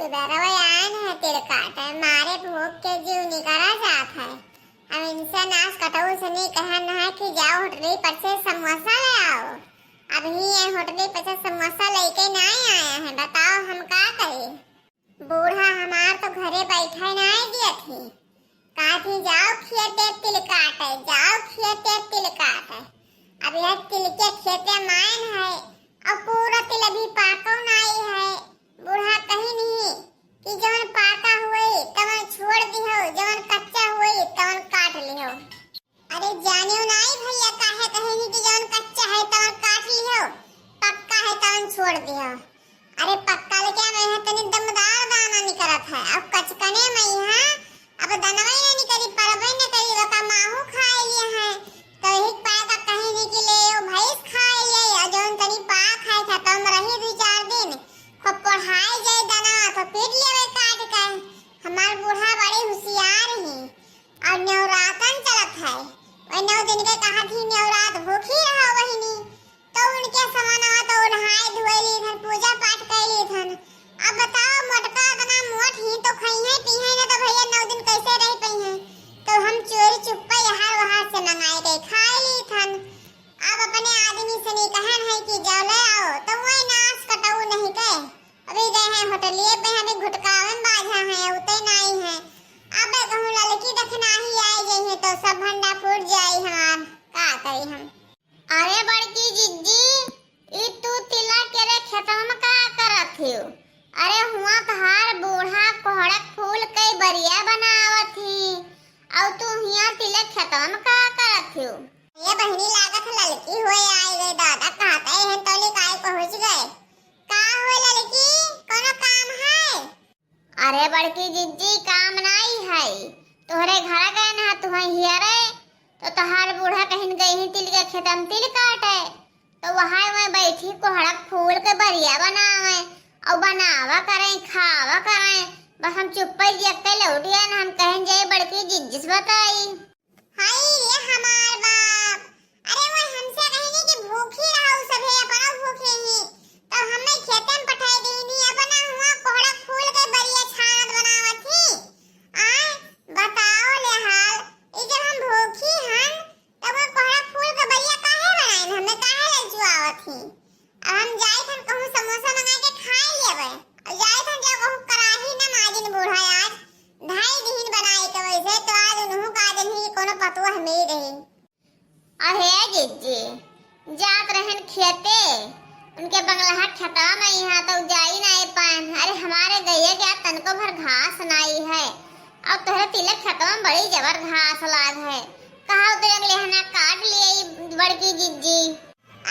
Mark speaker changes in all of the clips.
Speaker 1: सुबह है तेरे काटे मारे भूख के जीव निकला जात है। अब इनसे नाश कटऊ से नहीं कहना है कि जाओ होटली पर से समोसा ले आओ। अभी ये होटली पर से समोसा लेके नहीं आया है, बताओ हम का करें। बूढ़ा हमार तो घरे बैठे नहीं दिया थी, कहा थी जाओ खेते तिल काटे, जाओ खेते तिल काटे। अब यह तिल के खेते मायन है और पूरा तिल अभी पाको नहीं है। बूढ़ा कहीं नहीं कि जवन पाका हुए तवन छोड़ दियो, जवन कच्चा हुए तवन काट लियो। अरे जानियो नहीं भैया, काहे कहे नहीं कि जवन कच्चा है तवन काट लियो, पक्का है तवन छोड़ दियो। अरे पक्का लेके मैं तनी दमदार दाना निकलत है, अब कचकने में यहाँ अब दानवा ही नहीं करी, परबे न करी, बका माहू खाए लिए है तो एक पाका कहे नहीं कि ले ओ भैंस खाए लिए, जवन तनी पा खाए था तम रही 2-4 दिन को पढ़ाई जाए दाना तो पीट लेवे काट के। हमार बूढ़ा बड़े होशियार ही और नवरातन चलत है, वही 9 दिन के कहा थी नवरात भूखी रहो बहिनी, तो उनके समानवा तो नहाए धोएली थन, पूजा पाठ कैली थन। अब बताओ मोटका दाना मोट ही तो खाई है पी है ना, तो भैया 9 दिन कैसे रह पई है। तो हम चोरी चुप्पा यहाँ वहाँ से मंगाए के खा ली थन। अब अपने आदमी से नहीं कहन है कि जाओ ले आओ, तो वही नाश कटाऊ नहीं के अभी गए हैं होटलिए पे, हमें घुटकावन बाजा है उते नहीं है। अब कहूँ लड़की देखना ही आई गई है तो सब भंडा फूट जाए हमार, का करी हम। अरे बड़की जिज्जी ई तू तिला केरे खेतवा में का करत हियो। अरे हुआ तहार बूढ़ा कोहड़क फूल कई बरिया बनावत ही और तू हिया तिला खेतवा में का करत हियो। ये बहनी लागत लड़की होए आई गई, दादा कहता है तोली काय पहुंच गए। का होए लड़की, कोनो काम है? अरे बड़की जिज्जी काम नहीं है, तोहरे घर गए ना तू हिया रे, तो तहार बूढ़ा कहीं गई ही तिल के खेत में तिल काटे, तो वहां में बैठी कोहड़क फूल के बरिया बनावे और बनावा करें खावा करें, बस हम चुप्पे देख के लौट गए ना, हम कहें जाए बड़की जिज्जी बताई। हाय रे हमार बाप, अरे वो हमसे कहनी कि भूखी रहो सभे अपना भूखे ही, तो हमें खेते में पठाई देनी अपना हुआ कोहड़ा फूल के बरिया छानत बनावत थी। आय बताओ ले हाल, ई जब हम भूखी हन तब वो कोहड़ा फूल के बरिया काहे बनाइन, हमें काहे ललचुआवत थी। अब हम जाई थन कहूं समोसा मंगा के खाए लेबे, और जाई थन जब कहूं कराही न माजिन बूढ़ा आज 2.5 दिन बनाई के वैसे, तो आज उन्हों का दिन ही कोनो पतवा हमें रही। अहे जिज्जी जात रहन खेते उनके बंगलाहट छटा में यहाँ तो जाई नहीं पान। अरे हमारे गैया क्या तनको भर घास नहीं है, अब तोहरे तिलक छटवा में बड़ी जबर घास लाग है, कहा तो अगले हना काट लिए बड़की जिज्जी।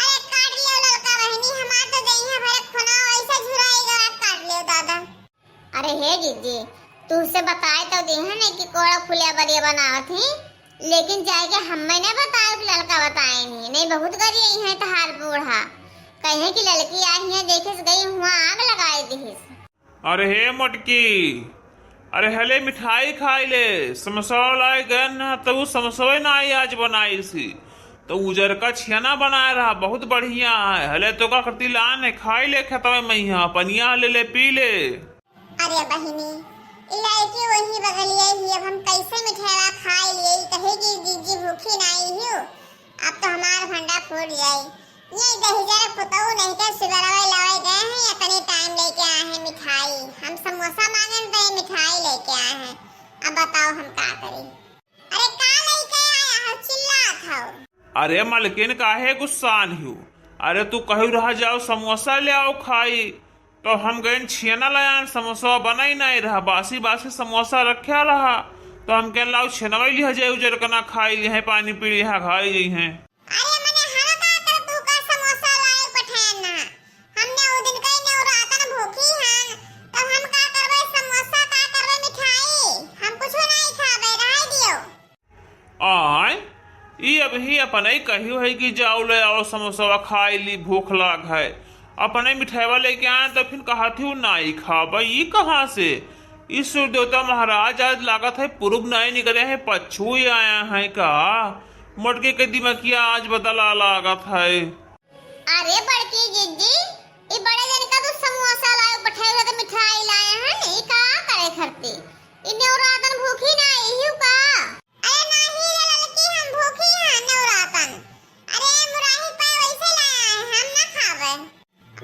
Speaker 1: अरे काट लियो लड़का बहनी, हमार तो गैया भर खुना ऐसा झुराएगा काट लियो दादा। अरे हे जिज्जी तुझसे बताए तो दे है नहीं कि कोड़ा फुलिया बरिया बनावत ही, लेकिन जाएगा हमें नहीं बताया कि लड़का बताए नहीं बहुत गरी है तहार बूढ़ा, कहे कि लड़की आई है देखे से गई हुआ आग लगाए दी।
Speaker 2: अरे हे मोटकी, अरे हले मिठाई खाई ले, समोसा लाए गए ना तो वो समोसा ना आई आज बनाई सी, तो उजर का छेना बनाया रहा बहुत बढ़िया है, हले तो का करती लाने खाई ले खेतवा में यहाँ पनिया ले ले पी ले।
Speaker 1: अरे बहिनी लड़की वही बगलिए ही, अब हम कैसे मिठाई खाई लिए, कहे कि जिज्जी भूखी नहीं हो, अब तो हमारा भंडा फूट जाए। ये दही जरा पुताऊ नहीं के सुबह लाए गए हैं या तनी टाइम लेके आए हैं मिठाई, हम समोसा मांगन पे मिठाई लेके आए हैं, अब बताओ हम का करें। अरे का लेके आया हो चिल्लात हो।
Speaker 2: अरे मालकिन काहे गुस्सान हो, अरे तू कहू रहा जाओ समोसा ले आओ खाई, तो हम गए छेना लाया समोसा बनाई नहीं रहा, बासी बासी समोसा रखा रहा, तो हम कह लाओ छेना लिया जाए उजर कना खाई लिए हैं पानी पी लिया खाई गई हैं।
Speaker 1: अरे मने हम का कर तू का समोसा लाए पठान ना, हमने वो दिन कई नवरातन भूखी हैं, तो हम का करबे समोसा का करबे मिठाई, हम कुछ नहीं खाबे रह दियो।
Speaker 2: आय ई अभी अपने कहियो है कि जाओ ले आओ समोसा खाई ली भूख लाग है, अपने मिठाईवा लेके आए तो फिर कहा थी नाई खाबा, ये कहाँ से इस सूर्य देवता महाराज आज लागत है पूर्व नहीं निकले हैं पच्छू ही आया है का, मोटके के दिमागिया आज बदला लागत है।
Speaker 1: अरे बड़की जिज्जी ये बड़े जन का तो समोसा लाए पठाई तो मिठाई लाए हैं हत्ती इ नेवरातन भूखी ना इहु का। अरे नाही रे लड़की, हम भूखी हैं नेवरातन। अरे मुराही पे वैसे लाया है, हम ना खावे।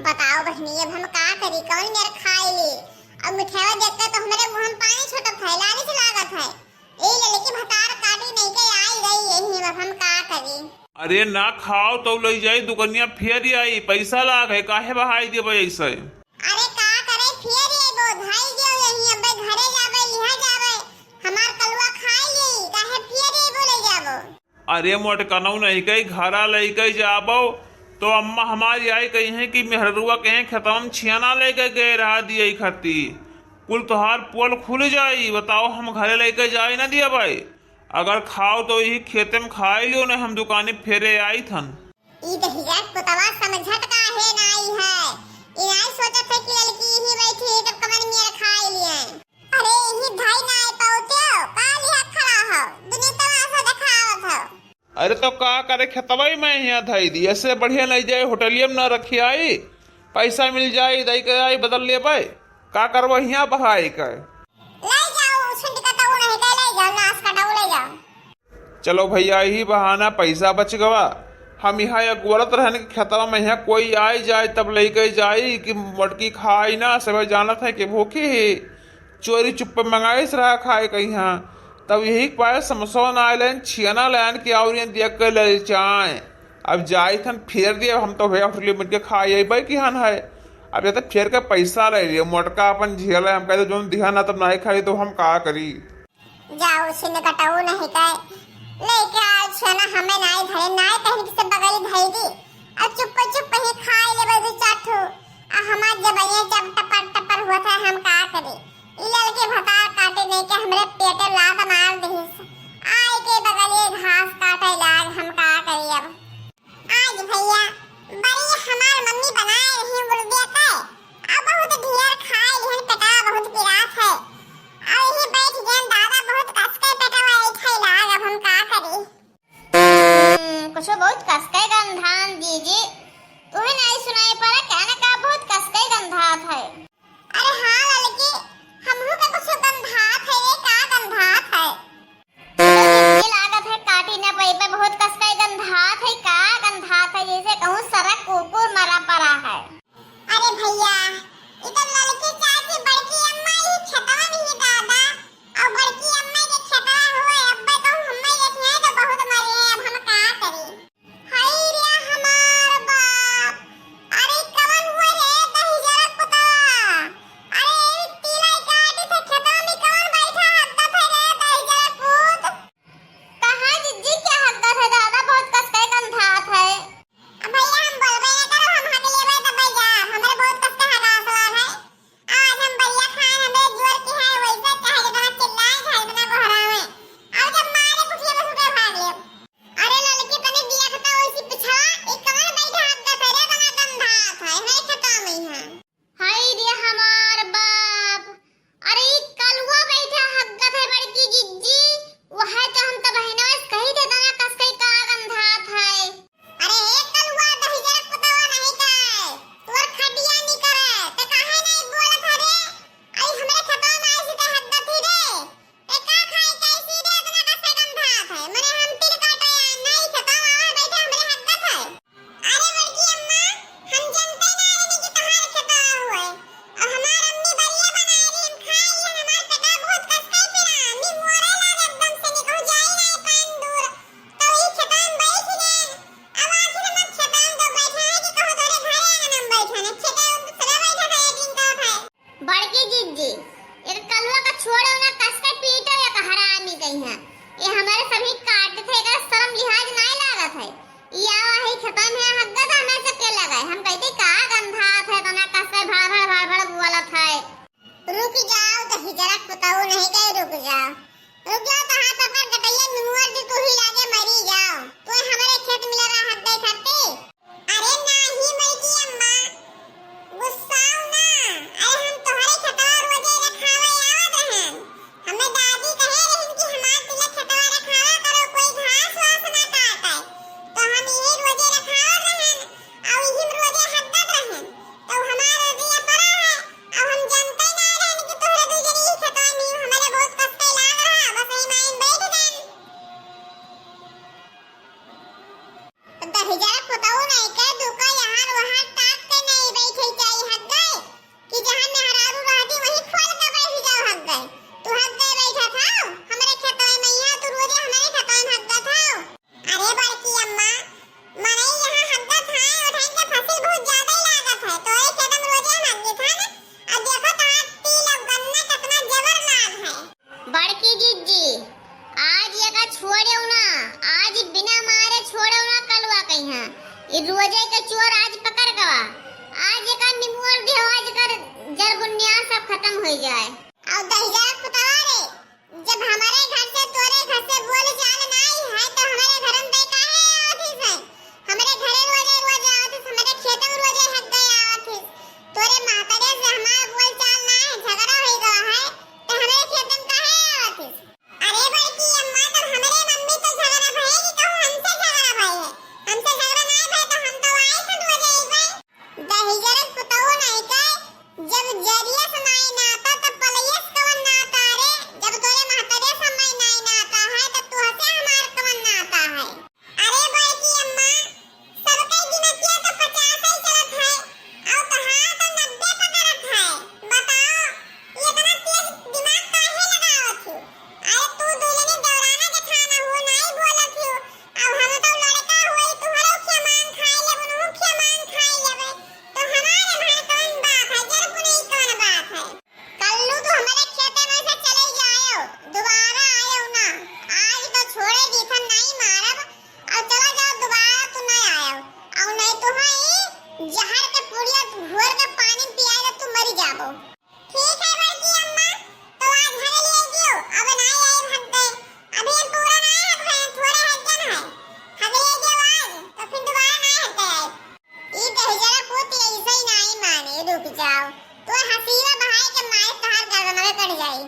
Speaker 1: बताओ बहनी, अब हम का करी, कौन मेरे खाई ली। अब मिठाई देखते तो हमारे मुंह में पानी छूटत है, लाली से लागत है। ए लड़की भतार काटी नहीं के आई गई यही, अब हम का करी।
Speaker 2: अरे ना खाओ तो ले जाई दुकनिया फेर आई, पैसा लाग है, काहे बहाई देबे ऐसे।
Speaker 1: अरे का करे, फेर ये बो धाई दियो यही, अब घरे जावे लिहा जावे, हमार कलवा खाई ली, काहे फेर ये बोले जाबो।
Speaker 2: अरे मोटकनऊ नहीं कही घरा लेके जाबो तो अम्मा हमारी आई कही है कि मेहरुआ कहे खतम छियाना लेके गए रहा दिए खती कुल तोहार पोल खुल जाई। बताओ हम घरे लेके जाए ना दिया भाई, अगर खाओ तो यही खेते में खाई लियो, ने हम दुकाने फेरे आई थन।
Speaker 1: ई दहिया पुतवा समझत का है नाई है, ई नाई सोचत है कि लड़की यही बैठी है तब कमर में खाई लिए। अरे यही धाई नाई पाउते का लिया खड़ा हो, दुनिया तमाशा दिखावत हो।
Speaker 2: अरे तो का करे, खेतवा में यहाँ धाई दी, ऐसे बढ़िया नहीं जाए होटलियम न रखी आई, पैसा मिल जाये दई के आई बदल ले पाए, का करबो यहाँ बहाई का।
Speaker 1: ले जाओ सुंड का ताऊ नहीं के ले जाओ, नाश का ताऊ ले जाओ।
Speaker 2: चलो भैया यही बहाना पैसा बच गवा। हम यहाँ अगवरत रहने के खेतवा में यहाँ कोई आई जाए तब लेके जाई कि मटकी खाई ना, सब जानत है कि भूखी ही चोरी चुप्पे मंगाई से रहा खाए कहीं यहाँ, तब यही पाए समोसा ना आए छियाना लान के और देख के ले जाए। अब जाए थन फेर दिए, हम तो भैया होटल मिल के खाए भाई कि हन है। अब ये तो फेर के पैसा ले लिए, मोटका अपन झेल है, हम कहते जो दिया ना तब नहीं खाई तो हम का करी।
Speaker 1: जाओ सिन कटाऊ नहीं कहे लेके आज छना हमें नाई धरे नाई कहीं से बगली धई दी, अब चुप चुप ही खाई ले बदु चाठू। आ हमार जब ये जब टपर टपर हुआ था हम का करे, ई लड़के भतार काटे नहीं के हमरे पेटे लात मार दहिस, आई के बगले घास काटे लाग, हम का करी। अब आज भैया बड़ी हमार मम्मी बनाए रही मुर्गे के, अब बहुत ढेर खाए लिहन पेटा बहुत पिरात है, और ये बैठ गए दादा बहुत कस के पेटवा एक है लाग, अब हम का करी। कुछ बहुत कस के गंधान दीजिए, तुम्हें नहीं सुनाई पड़ा कहने का बहुत कस के गंधात है। अरे हाँ लड़की, हमहु का कुछ गंधात है, ये का गंधात है। ये लागत है काटी ना पई पे बहुत कस के गंधात है, का गंधात है जैसे कहूँ सरक कुकुर मरा पड़ा है। अरे भैया इधर लड़की चाची बड़की अम्मा ही छतवा में ही दादा, और बड़की अम्मा के छतवा हुए अब्बे तो हम्मे देखे हैं तो बहुत मरे हैं, अब हम का करी। हाय रे हमार बाप, अरे कवन हुए रे दही जरक पुता, अरे तीला काटी से छतवा में कवन बैठा हद्दा थे रे दही जरक पुत। कहां जिज्जी क्या हद्दा थे दादा, बहुत कस के गंधात है। अब भैया हम बोलबे ना करो, हम हक लेबे तब जा, हमरे बहुत कस के हगासलान है। आज हम बढ़िया खाए, हमें जोर की है वैसे चाहे जितना चिल्लाए चाहे जितना बहरावे, और जब मारे कुछ ये बस उठे भाग ले। अरे लड़की तने दिया खता वैसी पिछवा एक कमर बैठा हद्दा थे रे तना गंधात है खता में है। हाय रे हमार बाप, अरे कलवा बैठा हद्दा थे बड़की जिज्जी, वो है तो हम तो बहनों से कही थे तना कस के का गंधात है। अरे एक कलवा दही जरक पुतवा नहीं करे, तोर खटिया नहीं करे, ते काहे नहीं बोलत हरे, आई हमरे खतवा में आई सीधे हद्दा थी रे, ते का खाई कैसी रे तना कस के गंधात है, मने हम तिल काटे नहीं खतवा में बैठे हमरे हद्दा थे। अरे बड़की अम्मा हम जानते ना रे कि तुम्हारे खतवा हुए, और हमार अम्मी बढ़िया बनाई रही, हम खाई लिए, हमार पेटा बहुत कस के पिरा, मी मोरे लाग एकदम से निकल जाई नहीं पान दूर, तो ई खतवा में बैठ गए। अब आखिर हम खतवा में तो बैठे हैं कि कहो तोरे घरे आंगन में बैठे हैं, छते दूसरे बैठा था एक दिन का है। बड़की जिज्जी ये कलवा का छोड़ो ना, कस के पीटो या हरामी कहीं है, ये हमारे सभी काटते थे, का शर्म लिहाज नहीं लागत है। या वही खत्म है हद्दा था, हमें से के लगाए, हम कहते का गंधात है तना कस के भाड़ भाड़ बोलत है। रुक जाओ तो हिजरक बताओ नहीं गए, रुक जाओ तो हाथ पकड़ गटैया मुंह दी तू ही लागे मरी जाओ, तू हमारे खेत मिल रहा हद्दे खाते। अरे नहीं बड़की अम्मा गुस्साओ ना, अरे हम तुम्हारे खतवा रोजे रखावे आवत रहन, हमें दादी कहे रही कि हमार तिलक खतवा रखावा करो, कोई घास वास ना काटे, तो हम यही रोजे रखावत रहन, और यही रोजे हद्दत रहन, तो हमार रोजे पड़ा है, अब हम जानते ना रहन कि तोहरे दूसरी खतवा नहीं खत्म हो जाए। और दहिजरा पुतवा रे, जब हमारे घर से तोरे घर से बोल चाल नहीं है तो हमारे घर में काहे आथिस है? हमारे घरे रोजे रोजे आथिस, हमारे खेत में रोजे हक गया आथिस। तोरे मातारे से हमारा बोल चाल ना है, झगड़ा हो गया है तो हमारे खेत में काहे आथिस? अरे भाई की अम्मा, तो हमारे मम्मी तो झगड़ा भई कि कहूं हमसे झगड़ा भई है? हमसे झगड़ा नहीं भई तो हम तो आई खट हो जाई भाई। दहिजरा पुतवा नहीं के जब जरिया सुनाई ना आता तब पलैया कवन ना आता रे। जब तोरे महतरे समय नहीं ना आता है तब तू हसे हमार कवन ना आता है। अरे भाई की अम्मा, सबके गिनतिया तो 50 ही चलत है और कहां तो 90 पकड़त है। बताओ ये इतना तेज दिमाग काहे लगावत हो? अरे तू दुल्हनी दौराना के खाना हो नहीं बोलत हो। अब हम तो लड़का होई तुम्हारो के मान खाई ले, बुनहु के मान खाई लेबे तो हमारे भाई कौन बात है? जर को नहीं कौन बात है? कल्लू तो हमारे खेते में से चले जायो, दोबारा आयो ना। आज तो छोड़े दीथन नहीं मारब और चला जाओ, दोबारा तू नहीं आयो। और नहीं तो है जहर के पुड़िया घोर के पानी पियाए तो तू मरी जाबो। ठीक है बड़की अम्मा, तो आज घरे ले जियो, अब नहीं आई भगते। अभी हम पूरा नहीं हक है, थोड़ा हक जन है। हक ले जियो आज तो फिर दोबारा नहीं हकते आए। ई दहिजरा पुत ऐसे ही नहीं माने, रुक जाओ। तो हसीवा बहाई के मारे तहार गर्दन में कट जाई।